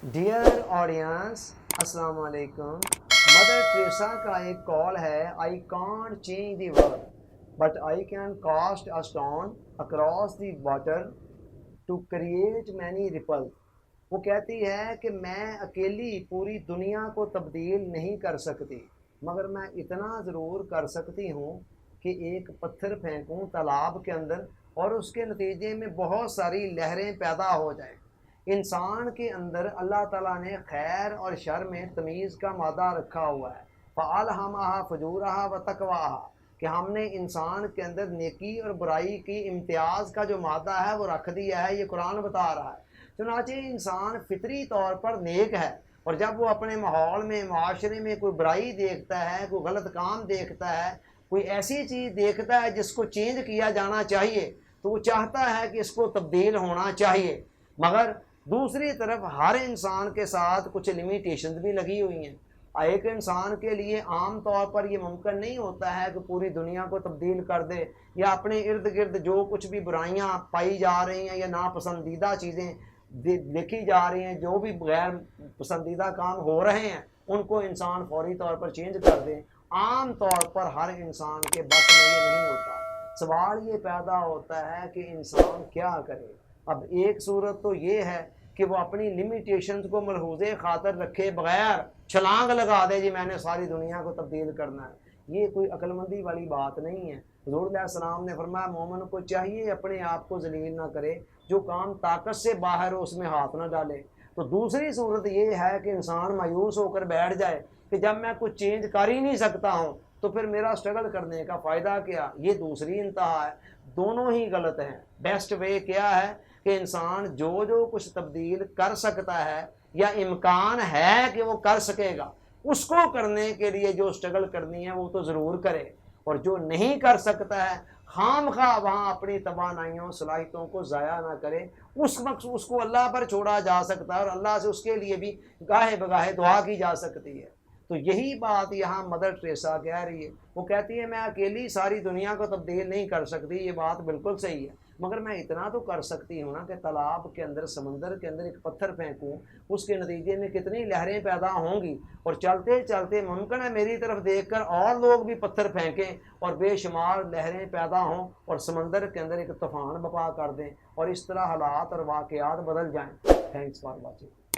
Dear audience, السلام علیکم۔ Mother Teresa کا ایک کال ہے، I can't change the world but I can cast a stone across the water to create many ripple. وہ کہتی ہے کہ میں اکیلی پوری دنیا کو تبدیل نہیں کر سکتی، مگر میں اتنا ضرور کر سکتی ہوں کہ ایک پتھر پھینکوں تالاب کے اندر اور اس کے نتیجے میں بہت ساری لہریں پیدا ہو جائیں۔ انسان کے اندر اللہ تعالیٰ نے خیر اور شر میں تمیز کا مادہ رکھا ہوا ہے، فَأَلْهَمَهَا فُجُورَهَا وَتَقْوَاهَا، کہ ہم نے انسان کے اندر نیکی اور برائی کی امتیاز کا جو مادہ ہے وہ رکھ دیا ہے، یہ قرآن بتا رہا ہے۔ چنانچہ انسان فطری طور پر نیک ہے، اور جب وہ اپنے ماحول میں، معاشرے میں کوئی برائی دیکھتا ہے، کوئی غلط کام دیکھتا ہے، کوئی ایسی چیز دیکھتا ہے جس کو چینج کیا جانا چاہیے، تو وہ چاہتا ہے کہ اس کو تبدیل ہونا چاہیے، مگر دوسری طرف ہر انسان کے ساتھ کچھ لیمیٹیشنز بھی لگی ہوئی ہیں۔ ایک انسان کے لیے عام طور پر یہ ممکن نہیں ہوتا ہے کہ پوری دنیا کو تبدیل کر دے، یا اپنے ارد گرد جو کچھ بھی برائیاں پائی جا رہی ہیں یا ناپسندیدہ چیزیں دیکھی جا رہی ہیں، جو بھی غیر پسندیدہ کام ہو رہے ہیں، ان کو انسان فوری طور پر چینج کر دے۔ عام طور پر ہر انسان کے بس میں یہ نہیں ہوتا۔ سوال یہ پیدا ہوتا ہے کہ انسان کیا کرے۔ اب ایک صورت تو یہ ہے کہ وہ اپنی لیمیٹیشنز کو ملحوظ خاطر رکھے بغیر چھلانگ لگا دے، جی میں نے ساری دنیا کو تبدیل کرنا ہے۔ یہ کوئی عقل مندی والی بات نہیں ہے۔ حضور علیہ السلام نے فرمایا مومن کو چاہیے اپنے آپ کو ذلیل نہ کرے، جو کام طاقت سے باہر ہو اس میں ہاتھ نہ ڈالے۔ تو دوسری صورت یہ ہے کہ انسان مایوس ہو کر بیٹھ جائے کہ جب میں کچھ چینج کر ہی نہیں سکتا ہوں تو پھر میرا اسٹرگل کرنے کا فائدہ کیا۔ یہ دوسری انتہا ہے، دونوں ہی غلط ہیں۔ بیسٹ وے کیا ہے کہ انسان جو کچھ تبدیل کر سکتا ہے یا امکان ہے کہ وہ کر سکے گا، اس کو کرنے کے لیے جو اسٹرگل کرنی ہے وہ تو ضرور کرے، اور جو نہیں کر سکتا ہے خام خواہ وہاں اپنی توانائیوں صلاحیتوں کو ضائع نہ کرے۔ اس وقت اس کو اللہ پر چھوڑا جا سکتا ہے، اور اللہ سے اس کے لیے بھی گاہے بگاہے دعا کی جا سکتی ہے۔ تو یہی بات یہاں مدر ٹریسا کہہ رہی ہے۔ وہ کہتی ہے میں اکیلی ساری دنیا کو تبدیل نہیں کر سکتی، یہ بات بالکل صحیح ہے، مگر میں اتنا تو کر سکتی ہوں نا کہ تالاب کے اندر، سمندر کے اندر ایک پتھر پھینکوں، اس کے نتیجے میں کتنی لہریں پیدا ہوں گی، اور چلتے چلتے ممکن ہے میری طرف دیکھ کر اور لوگ بھی پتھر پھینکیں اور بے شمار لہریں پیدا ہوں اور سمندر کے اندر ایک طوفان بپا کر دیں، اور اس طرح حالات اور واقعات بدل جائیں۔ Thanks for watching.